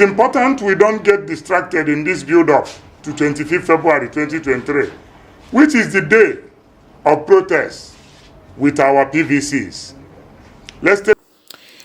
It's important we don't get distracted in this build-up to 25th February 2023, which is the day of protest with our PVCs. Let's take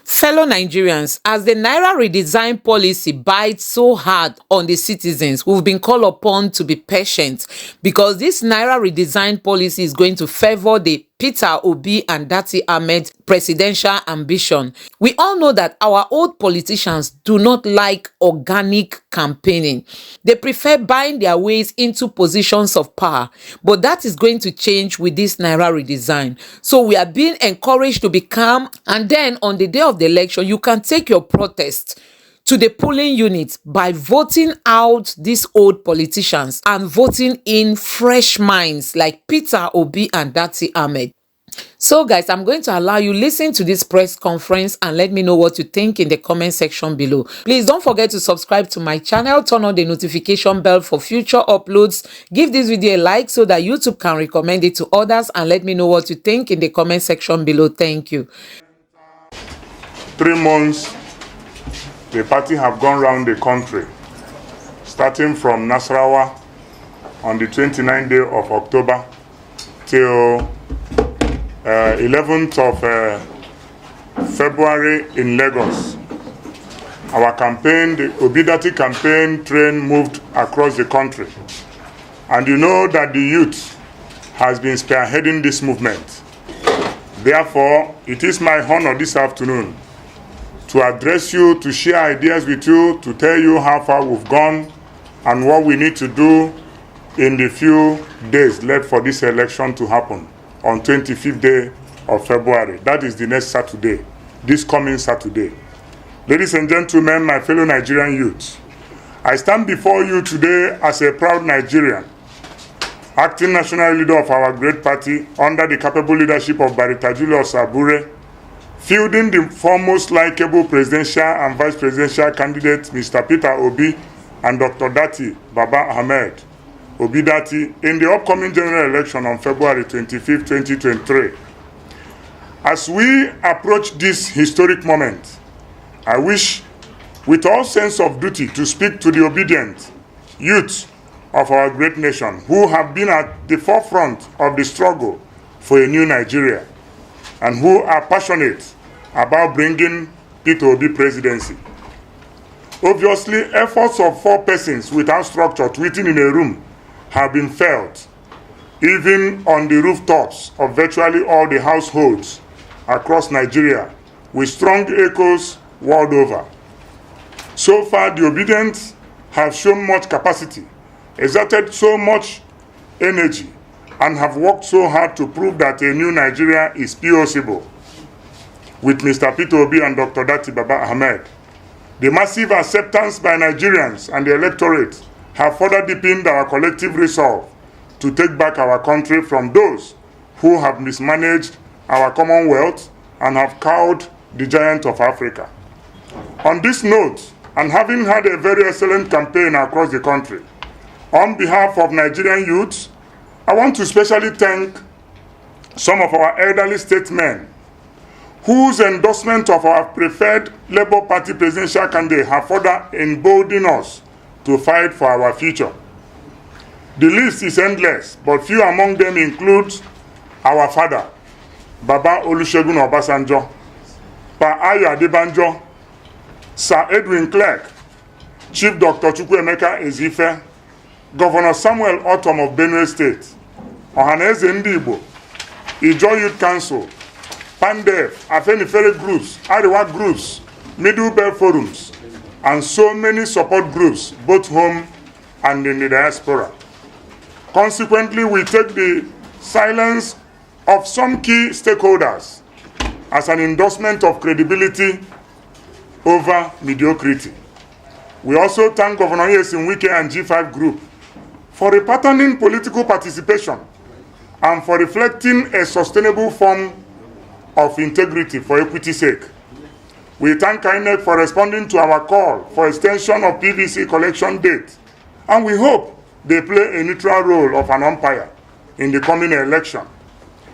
Fellow Nigerians, as the Naira redesign policy bites so hard on the citizens, we've been called upon to be patient because this Naira redesign policy is going to favor the Peter Obi and Datti Ahmed presidential ambition. We all know that our old politicians do not like organic campaigning. They prefer buying their ways into positions of power, but that is going to change with this Naira redesign. So we are being encouraged to be calm, and then on the day of the election, you can take your protest to the polling unit by voting out these old politicians and voting in fresh minds like Peter Obi and Datti Ahmed. So guys, I'm going to allow you listen to this press conference and let me know what you think in the comment section below. Please don't forget to subscribe to my channel, turn on the notification bell for future uploads, give this video a like so that YouTube can recommend it to others, and let me know what you think in the comment section below. Thank you. 3 months, the party have gone around the country, starting from Nasarawa on the 29th day of October till 11th of February in Lagos. Our campaign, the Obidatti campaign train, moved across the country. And you know that the youth has been spearheading this movement. Therefore, it is my honor this afternoon to address you, to share ideas with you, to tell you how far we've gone and what we need to do in the few days left for this election to happen on 25th day of February. That is the next Saturday, this coming Saturday. Ladies and gentlemen, my fellow Nigerian youth, I stand before you today as a proud Nigerian, acting national leader of our great party under the capable leadership of Barrister Julius Abure, fielding the foremost likable presidential and vice presidential candidates, Mr. Peter Obi and Dr. Datti Baba Ahmed Obidatti, in the upcoming general election on February 25, 2023. As we approach this historic moment, I wish with all sense of duty to speak to the obedient youth of our great nation who have been at the forefront of the struggle for a new Nigeria and who are passionate about bringing Peter Obi presidency. Obviously, efforts of 4 persons without structure tweeting in a room have been felt, even on the rooftops of virtually all the households across Nigeria, with strong echoes world over. So far, the Obidients have shown much capacity, exerted so much energy, and have worked so hard to prove that a new Nigeria is possible. With Mr. Peter Obi and Dr. Datti Baba Ahmed, the massive acceptance by Nigerians and the electorate have further deepened our collective resolve to take back our country from those who have mismanaged our commonwealth and have cowed the giant of Africa. On this note, and having had a very excellent campaign across the country, on behalf of Nigerian youths, I want to specially thank some of our elderly statesmen whose endorsement of our preferred Labour Party presidential candidate have further emboldened us to fight for our future. The list is endless, but few among them include our father, Baba Olusegun Obasanjo, Pa Ayo Adebanjo, Sir Edwin Clark, Chief Dr. Chukwuemeka Ezife, Governor Samuel Otom of Benue State, Ohaneze Ndigbo, Ijo Youth Council, Pandef, Afenifere groups, Arewa groups, Middle Belt forums, and so many support groups, both home and in the diaspora. Consequently, we take the silence of some key stakeholders as an endorsement of credibility over mediocrity. We also thank Governor Nyesom Wike and G5 Group for repattering political participation and for reflecting a sustainable form of integrity for equity's sake. We thank INEC for responding to our call for extension of PVC collection date, and we hope they play a neutral role of an umpire in the coming election.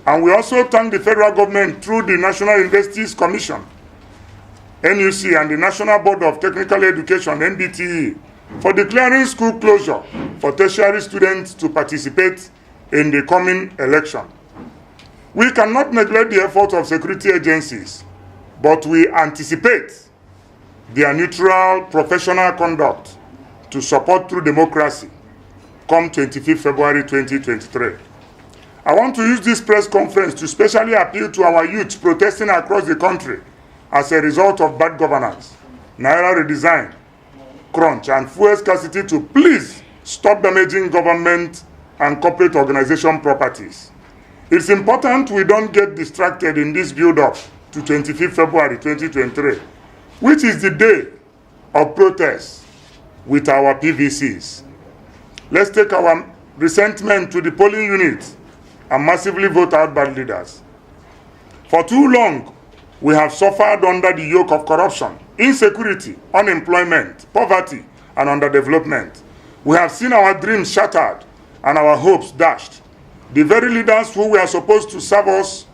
And we also thank the federal government through the National Investigations Commission NUC, and the National Board of Technical Education, NBTE, for declaring school closure for tertiary students to participate in the coming election. We cannot neglect the efforts of security agencies, but we anticipate their neutral, professional conduct to support true democracy come 25th February 2023. I want to use this press conference to specially appeal to our youth protesting across the country as a result of bad governance, Naira redesign, crunch, and fuel scarcity to please stop damaging government and corporate organization properties. It's important we don't get distracted in this build-up to 25th February 2023, which is the day of protest with our PVCs. Let's take our resentment to the polling units and massively vote out bad leaders. For too long, we have suffered under the yoke of corruption, insecurity, unemployment, poverty, and underdevelopment. We have seen our dreams shattered and our hopes dashed. The very leaders who were supposed to serve us,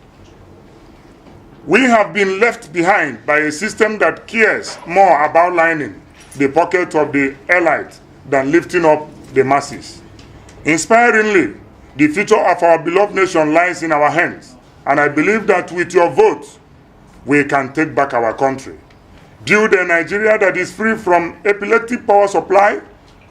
we have been left behind by a system that cares more about lining the pocket of the elite than lifting up the masses. Inspiringly, the future of our beloved nation lies in our hands, and I believe that with your vote, we can take back our country. Build a Nigeria that is free from epileptic power supply,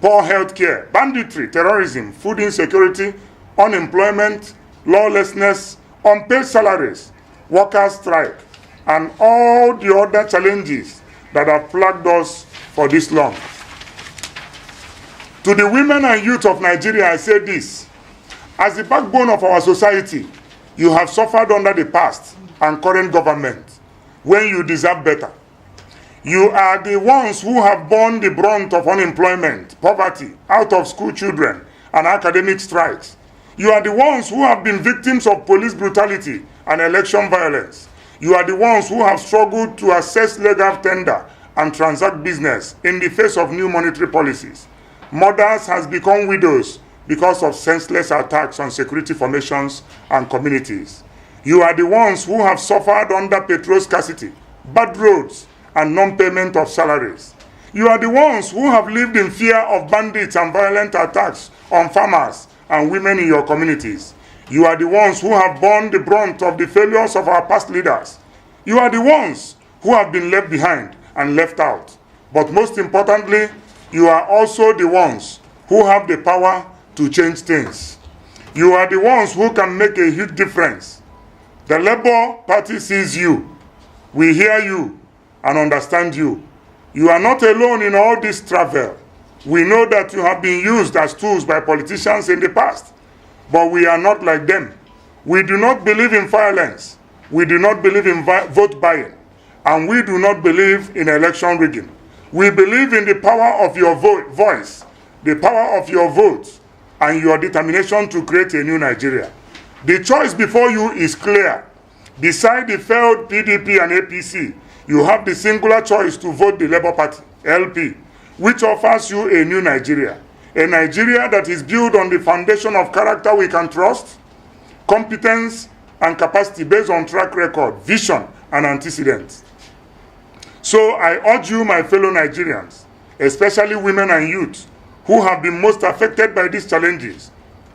poor health care, banditry, terrorism, food insecurity, unemployment, lawlessness, unpaid salaries, workers' strike, and all the other challenges that have plagued us for this long. To the women and youth of Nigeria, I say this: as the backbone of our society, you have suffered under the past and current government when you deserve better. You are the ones who have borne the brunt of unemployment, poverty, out-of-school children, and academic strikes. You are the ones who have been victims of police brutality and election violence. You are the ones who have struggled to access legal tender and transact business in the face of new monetary policies. Mothers has become widows because of senseless attacks on security formations and communities. You are the ones who have suffered under petrol scarcity, bad roads, and non-payment of salaries. You are the ones who have lived in fear of bandits and violent attacks on farmers and women in your communities. You are the ones who have borne the brunt of the failures of our past leaders. You are the ones who have been left behind and left out. But most importantly, you are also the ones who have the power to change things. You are the ones who can make a huge difference. The Labour Party sees you. We hear you and understand you. You are not alone in all this travel. We know that you have been used as tools by politicians in the past, but we are not like them. We do not believe in violence. We do not believe in vote buying, and we do not believe in election rigging. We believe in the power of your voice, the power of your vote, and your determination to create a new Nigeria. The choice before you is clear. Beside the failed PDP and APC, you have the singular choice to vote the Labour Party, LP, which offers you a new Nigeria. A Nigeria that is built on the foundation of character we can trust, competence, and capacity based on track record, vision, and antecedents. So I urge you, my fellow Nigerians, especially women and youth, who have been most affected by these challenges,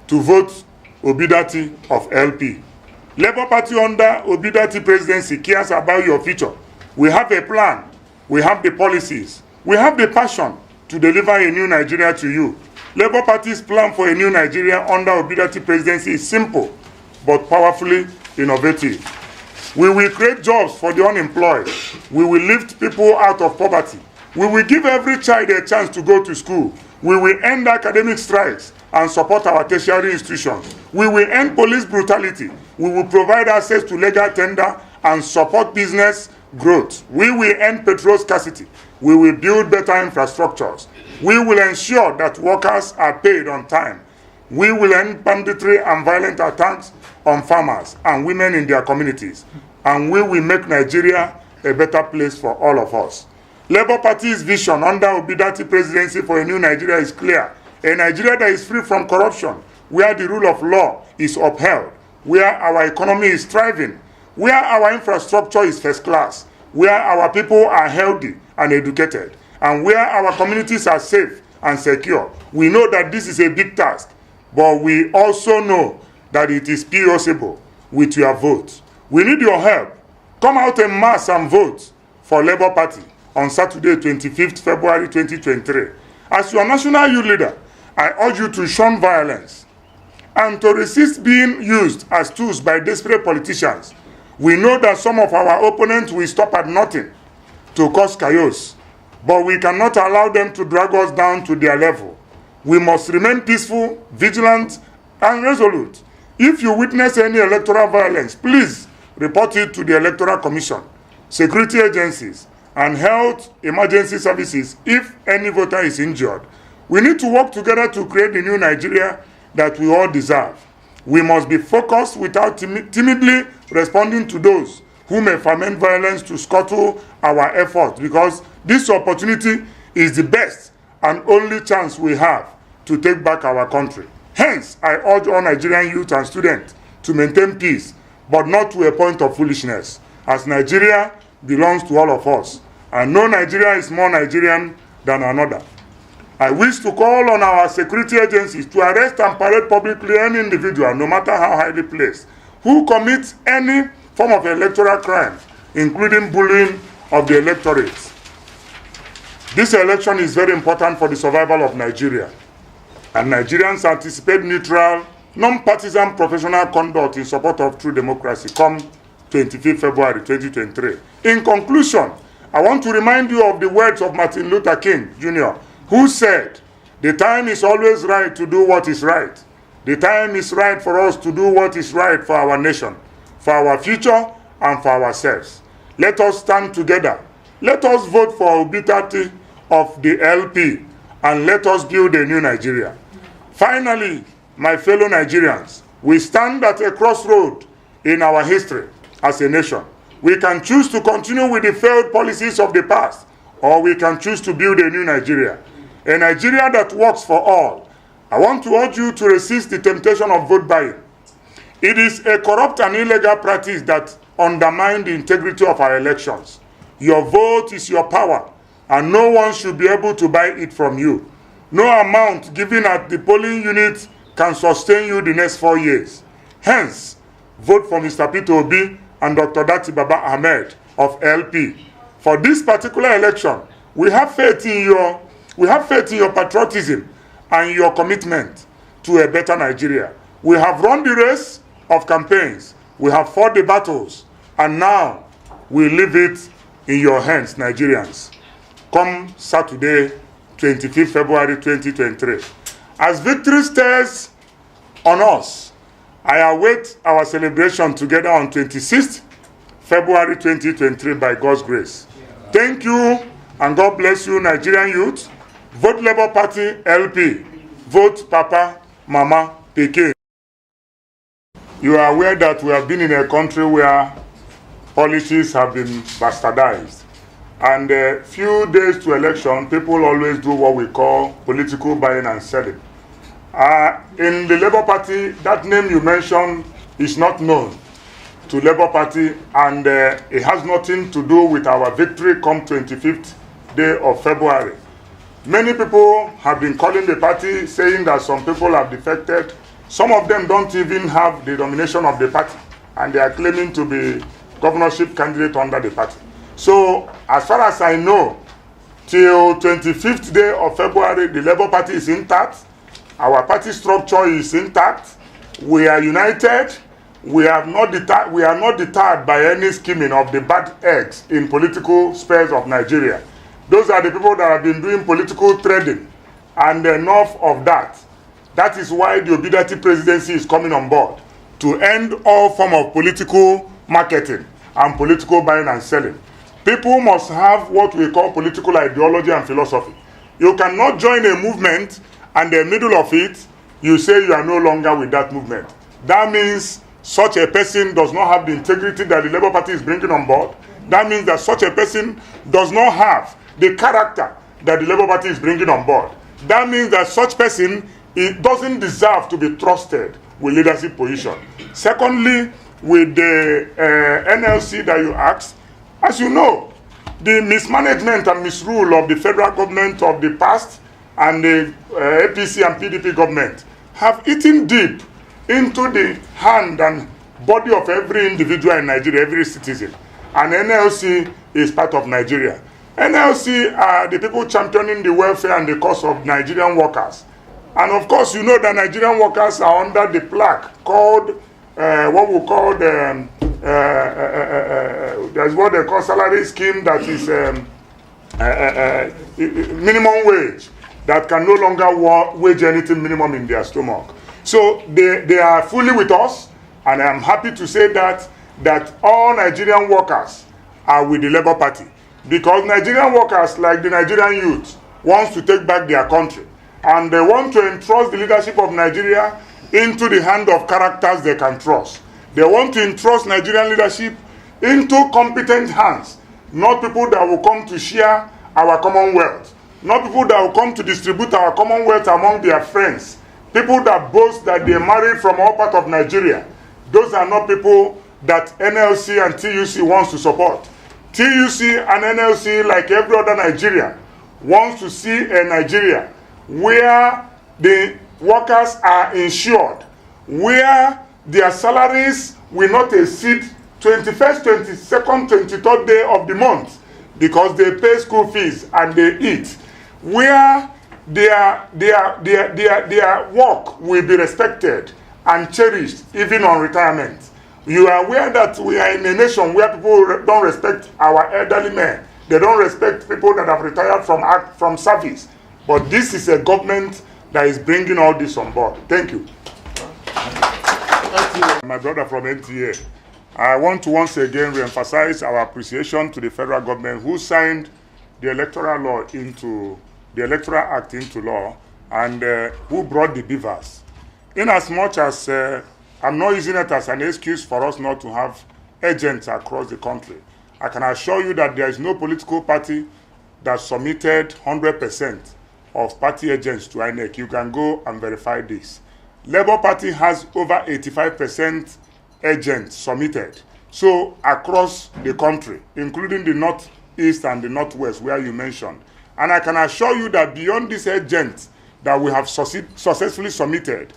to vote Obidatti of LP. Labour Party under Obidatti presidency cares about your future. We have a plan, we have the policies, we have the passion to deliver a new Nigeria to you. Labour Party's plan for a new Nigeria under Obidatti presidency is simple, but powerfully innovative. We will create jobs for the unemployed. We will lift people out of poverty. We will give every child a chance to go to school. We will end academic strikes and support our tertiary institutions. We will end police brutality. We will provide access to legal tender and support business growth. We will end petrol scarcity. We will build better infrastructures. We will ensure that workers are paid on time. We will end banditry and violent attacks on farmers and women in their communities. And we will make Nigeria a better place for all of us. Labour Party's vision under Obidatti presidency for a new Nigeria is clear. A Nigeria that is free from corruption, where the rule of law is upheld, where our economy is thriving, where our infrastructure is first class, where our people are healthy and educated, and where our communities are safe and secure. We know that this is a big task, but we also know that it is possible with your vote. We need your help. Come out en masse and vote for Labour Party on Saturday, 25th February 2023. As your national youth leader, I urge you to shun violence and to resist being used as tools by desperate politicians. We know that some of our opponents will stop at nothing to cause chaos, but we cannot allow them to drag us down to their level. We must remain peaceful, vigilant, and resolute. If you witness any electoral violence, please report it to the Electoral Commission, security agencies, and health emergency services if any voter is injured. We need to work together to create the new Nigeria that we all deserve. We must be focused without timidly responding to those who may foment violence to scuttle our efforts, because this opportunity is the best and only chance we have to take back our country. Hence, I urge all Nigerian youth and students to maintain peace, but not to a point of foolishness, as Nigeria belongs to all of us, and no Nigeria is more Nigerian than another. I wish to call on our security agencies to arrest and parade publicly any individual, no matter how highly placed, who commits any form of electoral crime, including bullying of the electorate. This election is very important for the survival of Nigeria, and Nigerians anticipate neutral, non-partisan professional conduct in support of true democracy come 25th February 2023. In conclusion, I want to remind you of the words of Martin Luther King Jr., who said, "The time is always right to do what is right. The time is right for us to do what is right for our nation, for our future, and for ourselves. Let us stand together. Let us vote for Obidatti of the LP, and let us build a new Nigeria." Finally, my fellow Nigerians, we stand at a crossroad in our history as a nation. We can choose to continue with the failed policies of the past, or we can choose to build a new Nigeria, a Nigeria that works for all. I want to urge you to resist the temptation of vote buying. It is a corrupt and illegal practice that undermines the integrity of our elections. Your vote is your power, and no one should be able to buy it from you. No amount given at the polling unit can sustain you the next 4 years. Hence, vote for Mr. Peter Obi and Dr. Datti Baba Ahmed of LP. For this particular election, we have faith in your patriotism and your commitment to a better Nigeria. We have run the race of campaigns, we have fought the battles, and now we leave it in your hands, Nigerians. Come Saturday, 25th February 2023. As victory stares on us, I await our celebration together on 26th February 2023 by God's grace. Thank you, and God bless you, Nigerian youth. Vote Labour Party LP. Vote Papa, Mama, Pikin. You are aware that we have been in a country where policies have been bastardized. And a few days to election, people always do what we call political buying and selling. In the Labour Party, that name you mentioned is not known to Labour Party, and it has nothing to do with our victory come 25th day of February. Many people have been calling the party, saying that some people have defected. Some of them don't even have the nomination of the party, and they are claiming to be governorship candidate under the party. So, as far as I know, till 25th day of February, the Labour Party is intact. Our party structure is intact. We are united. We are not deterred by any scheming of the bad eggs in political spheres of Nigeria. Those are the people that have been doing political trading, and enough of that. That is why the Obidatti presidency is coming on board, to end all form of political marketing and political buying and selling. People must have what we call political ideology and philosophy. You cannot join a movement and in the middle of it, you say you are no longer with that movement. That means such a person does not have the integrity that the Labour Party is bringing on board. That means that such a person does not have the character that the Labour Party is bringing on board. That means that such person doesn't deserve to be trusted with leadership position. Secondly, with the NLC that you asked, As you know, the mismanagement and misrule of the federal government of the past and the APC and PDP government have eaten deep into the hand and body of every individual in Nigeria, every citizen. And NLC is part of Nigeria. NLC are the people championing the welfare and the cause of Nigerian workers. And of course, you know that Nigerian workers are under the plaque called, what we call there's what they call salary scheme, that is minimum wage, that can no longer wage anything minimum in their stomach. So they are fully with us, and I'm happy to say that all Nigerian workers are with the Labour Party, because Nigerian workers, like the Nigerian youth, wants to take back their country, and they want to entrust the leadership of Nigeria into the hand of characters they can trust. They want to entrust Nigerian leadership into competent hands, not people that will come to share our commonwealth, not people that will come to distribute our commonwealth among their friends, people that boast that they married from all parts of Nigeria. Those are not people that NLC and TUC wants to support. TUC and NLC, like every other Nigerian, wants to see a Nigeria where the workers are insured, where their salaries will not exceed 21st, 22nd, 23rd day of the month, because they pay school fees and they eat, where their work will be respected and cherished even on retirement. You are aware that we are in a nation where people don't respect our elderly men. They don't respect people that have retired from service. But this is a government that is bringing all this on board. Thank you. My brother from NTA. I want to once again re-emphasize our appreciation to the federal government who signed the Electoral Act into law, and who brought the beavers. In as much as I'm not using it as an excuse for us not to have agents across the country, I can assure you that there is no political party that submitted 100% of party agents to INEC. You can go and verify this. Labour Party has over 85% agents submitted. So across the country, including the Northeast and the Northwest, where you mentioned. And I can assure you that beyond these agents that we have successfully submitted,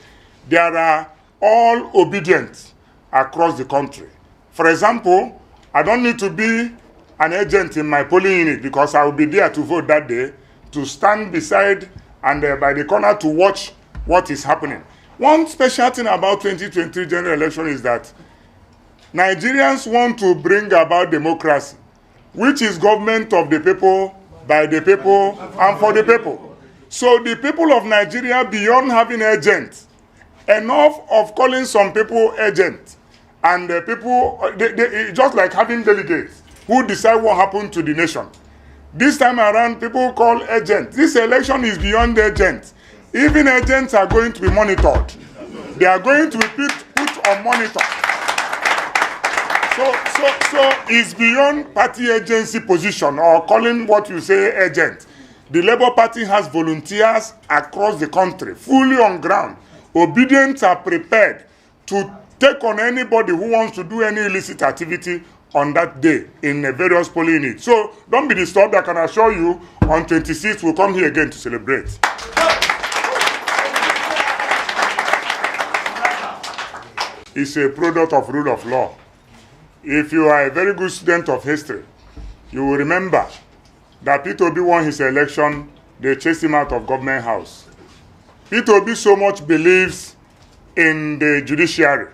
there are all Obidients across the country. For example, I don't need to be an agent in my polling unit, because I will be there to vote that day, to stand beside and by the corner to watch what is happening. One special thing about 2023 general election is that Nigerians want to bring about democracy, which is government of the people, by the people, and for the people. So the people of Nigeria, beyond having agents, enough of calling some people agents, and the people, just like having delegates who decide what happened to the nation. This time around, people call agents. This election is beyond agents. Even agents are going to be monitored. They are going to be put on monitor. So it's beyond party agency position or calling what you say agent. The Labour Party has volunteers across the country, fully on ground. Obidients are prepared to take on anybody who wants to do any illicit activity on that day in a various polling units. So don't be disturbed. I can assure you on 26th we'll come here again to celebrate. It's a product of rule of law. If you are a very good student of history, you will remember that Peter Obi won his election, they chased him out of government house. Peter Obi so much believes in the judiciary.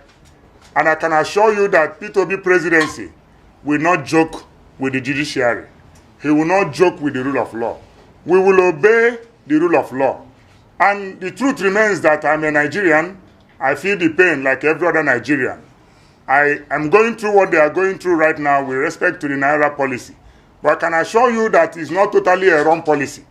And I can assure you that Peter Obi presidency will not joke with the judiciary. He will not joke with the rule of law. We will obey the rule of law. And the truth remains that I'm a Nigerian. I feel the pain like every other Nigerian. I am going through what they are going through right now with respect to the Naira policy. But I can assure you that it's not totally a wrong policy.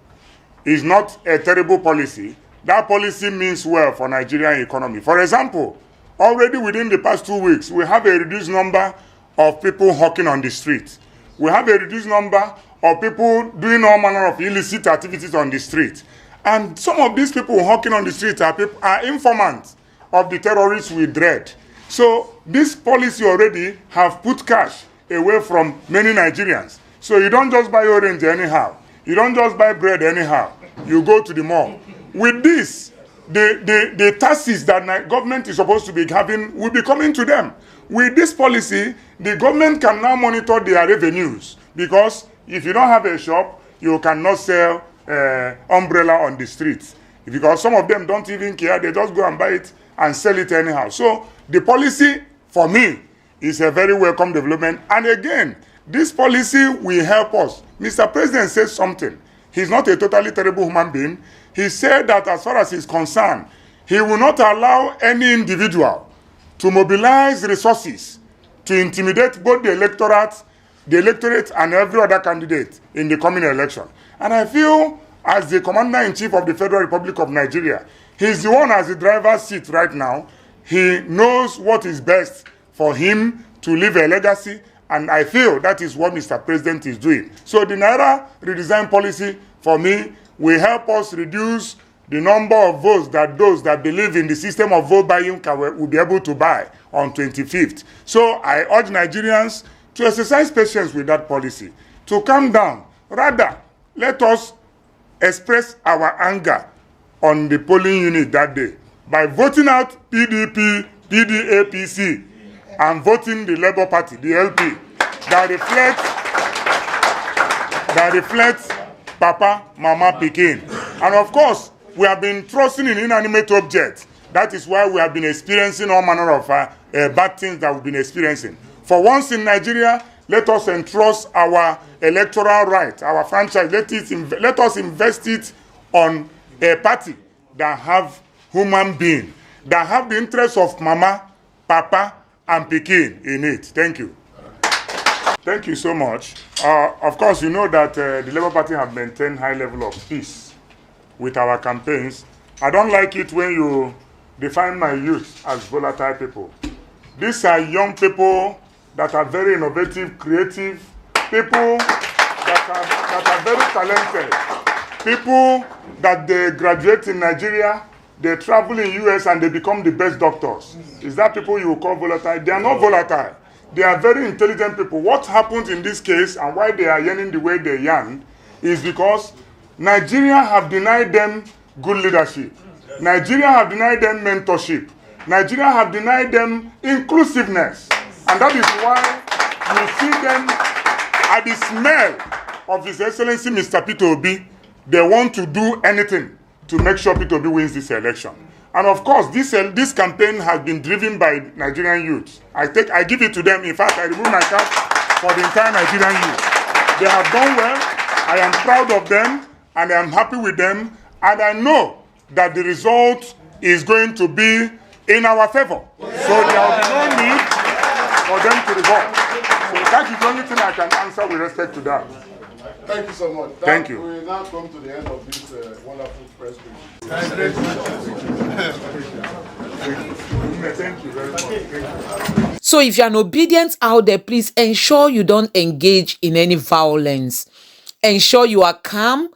It's not a terrible policy. That policy means well for Nigerian economy. For example, already within the past 2 weeks, we have a reduced number of people hawking on the street. We have a reduced number of people doing all manner of illicit activities on the street. And some of these people hawking on the street are informants of the terrorists we dread. So this policy already have put cash away from many Nigerians. So you don't just buy orange anyhow. You don't just buy bread anyhow. You go to the mall. With this, the taxes that government is supposed to be having will be coming to them. With this policy, the government can now monitor their revenues, because if you don't have a shop, you cannot sell umbrella on the streets, because some of them don't even care. They just go and buy it and sell it anyhow. So the policy, for me, is a very welcome development. And again, this policy will help us. Mr. President said something. He's not a totally terrible human being. He said that as far as he's concerned, he will not allow any individual to mobilize resources to intimidate both the electorate and every other candidate in the coming election. And I feel, as the Commander-in-Chief of the Federal Republic of Nigeria, he's the one as the driver's seat right now. He knows what is best for him to leave a legacy, and I feel that is what Mr. President is doing. So the Naira redesign policy, for me, will help us reduce the number of votes that those that believe in the system of vote buying will be able to buy on 25th. So I urge Nigerians to exercise patience with that policy, to calm down. Rather, let us express our anger on the polling unit that day by voting out PDP, PDAPC, and voting the Labour Party, the LP, that reflects Papa, Mama, Pikin. And of course, we have been trusting in inanimate objects. That is why we have been experiencing all manner of bad things that we've been experiencing. For once in Nigeria, let us entrust our electoral right, our franchise. Let us invest it on a party that have human being, that have the interests of Mama, Papa, and Pikin in it. Thank you. Thank you so much. Of course, you know that the Labour Party have maintained high level of peace with our campaigns. I don't like it when you define my youth as volatile people. These are young people that are very innovative, creative, people that are very talented, people that they graduate in Nigeria, they travel in US and they become the best doctors. Is that people you call volatile? They are not volatile. They are very intelligent people. What happened in this case and why they are yearning the way they yearn is because Nigeria have denied them good leadership. Nigeria have denied them mentorship. Nigeria have denied them inclusiveness. And that is why you see them at the smell of His Excellency Mr. Peter Obi. They want to do anything to make sure Peter Obi wins this election. And of course, this campaign has been driven by Nigerian youth. I give it to them. In fact, I remove my cap for the entire Nigerian youth. They have done well. I am proud of them, and I am happy with them. And I know that the result is going to be in our favor. So there will be no need for them to revolt. So that is the only thing I can answer with respect to that. Thank you so much. Thank you. We will now come to the end of this wonderful press briefing. Thank you very much. So if you're an Obidient out there, please ensure you don't engage in any violence. Ensure you are calm.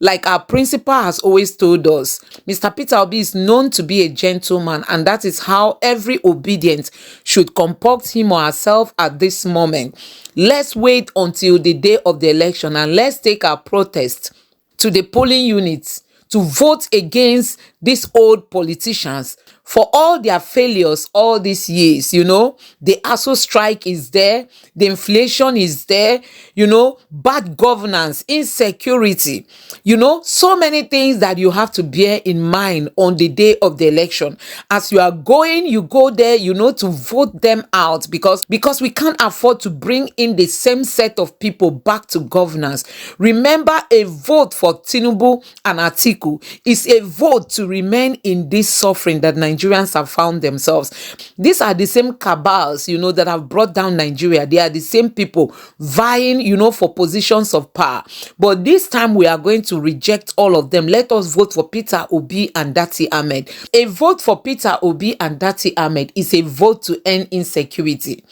Like our principal has always told us, Mr. Peter Obi is known to be a gentleman, and that is how every Obidient should comport him or herself at this moment. Let's wait until the day of the election and let's take our protest to the polling units to vote against these old politicians for all their failures all these years. You know, the ASO strike is there, the inflation is there, you know, bad governance, insecurity, you know, so many things that you have to bear in mind on the day of the election. As you are going, you go there, you know, to vote them out, because we can't afford to bring in the same set of people back to governance. Remember, a vote for Tinubu and Atiku is a vote to remain in this suffering that Nigerians have found themselves. These are the same cabals, you know, that have brought down Nigeria. They are the same people vying, you know, for positions of power. But this time we are going to reject all of them. Let us vote for Peter Obi and Datti Ahmed. A vote for Peter Obi and Datti Ahmed is a vote to end insecurity.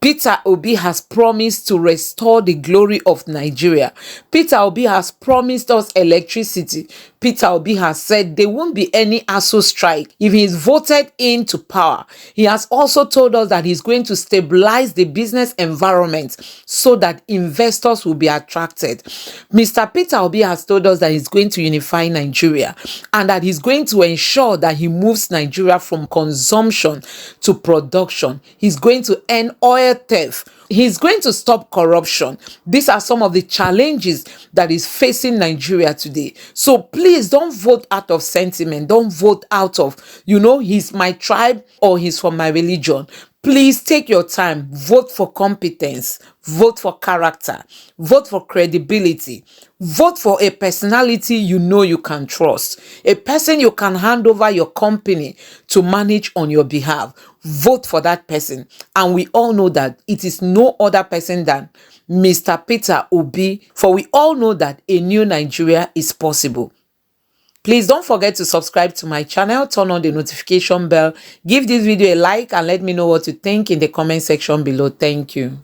Peter Obi has promised to restore the glory of Nigeria. Peter Obi has promised us electricity. Peter Obi has said there won't be any ASU strike if he is voted into power. He has also told us that he's going to stabilize the business environment so that investors will be attracted. Mr. Peter Obi has told us that he's going to unify Nigeria and that he's going to ensure that he moves Nigeria from consumption to production. He's going to end oil theft. He's going to stop corruption. These are some of the challenges that is facing Nigeria today. So please don't vote out of sentiment. Don't vote out of, he's my tribe or he's from my religion. Please take your time. Vote for competence. Vote for character. Vote for credibility. Vote for a personality you can trust. A person you can hand over your company to manage on your behalf. Vote for that person. And we all know that it is no other person than Mr. Peter Obi. For we all know that a new Nigeria is possible. Please don't forget to subscribe to my channel, turn on the notification bell, give this video a like and let me know what you think in the comment section below. Thank you.